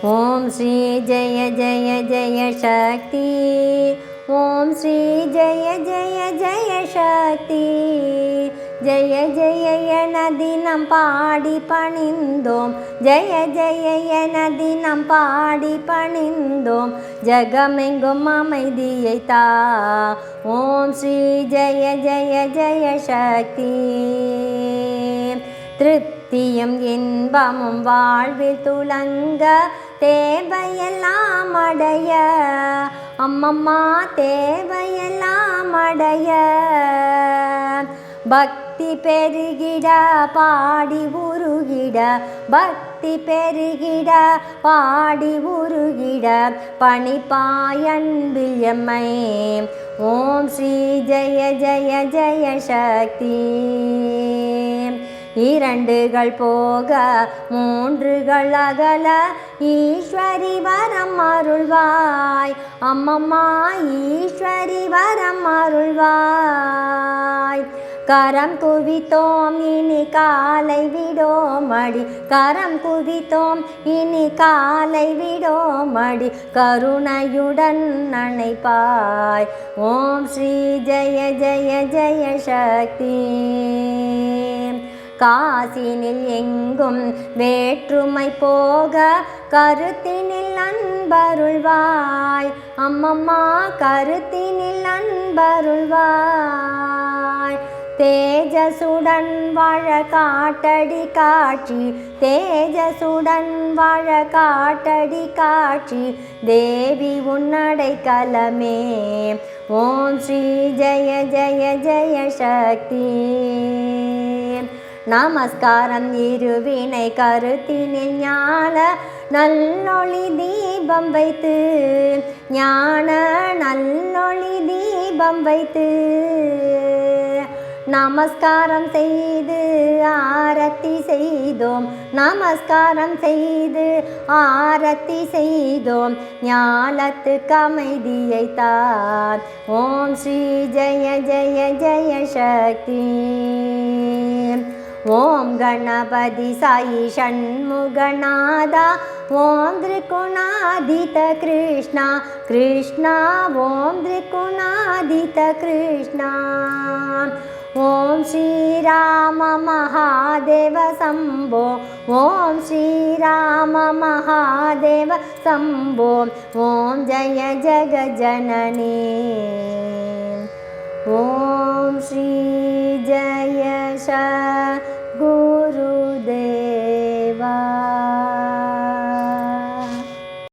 ओम श्री जय जय जय शक्ति। ओम श्री जय जय जय शक्ति। जय जय एन दिनम पाடி பணிந்தோம் जय जय एन दिनम பாடி பணிந்தோம் ஜகமெங்கும் அமைதியை தா ஓம் ஸ்ரீ ஜய ஜய ஜய சக்தி திருப்தியும் இன்பமும் வாழ்வில் துலங்க தேவையெல்லாம் அடைய அம்மம்மா தேவையெல்லாம் அடைய பக்தி பெருகிட பாடி உருகிட பக்தி பெருகிட பாடி உருகிட பணிப்பாயன்பில் எம்மை ஓம் ஸ்ரீ ஜய ஜய ஜய சக்தி இரண்டுகள் போக மூன்றுகள் அகல ஈஸ்வரி வரம் அருள்வாய் அம்மம்மா ஈஸ்வரி வரம் அருள்வாய் கரம் குவித்தோம் இனி காலை விடோம் அடி கரம் குவித்தோம் இனி காலை விடோம் அடி கருணையுடன் அணைப்பாய் ஓம் ஸ்ரீ ஜய ஜய ஜய சக்தி காசினில் எங்கும் வேற்றுமை போக கருத்தினில் அன்பருள்வாய் அம்மம்மா கருத்தினில் அன்பருள்வாய் தேஜசுடன் வாழ காட்டடி காட்சி தேஜசுடன் வாழ காட்டடி காட்சி தேவி உன்னடை கலமே ஓம் ஸ்ரீ ஜய ஜய ஜய சக்தி நமஸ்காரம் இருவினை கருத்தினில் ஞான நல்லொளி தீபம் வைத்து ஞான நல்லொளி தீபம் வைத்து நமஸ்காரம் செய்து ஆரத்தி செய்தோம் நமஸ்காரம் செய்து ஆரத்தி செய்தோம் ஞானத்துக்கு அமைதியை தார் ஓம் ஸ்ரீ ஜய ஜய ஜய சக்தி ஓம் கணபதி சாயி ஷண்முகநாதா ஓம் திரிகுணாதித கிருஷ்ணா கிருஷ்ணா ஓம் திரிகுணாதித கிருஷ்ணா ஓம் ஸ்ரீராம மகாதேவ சம்போ ஓம் ஸ்ரீராம மகாதேவ சம்போ ஓம் ஜய ஜகஜனனி ஓம் ஸ்ரீ ஜய குருதேவா।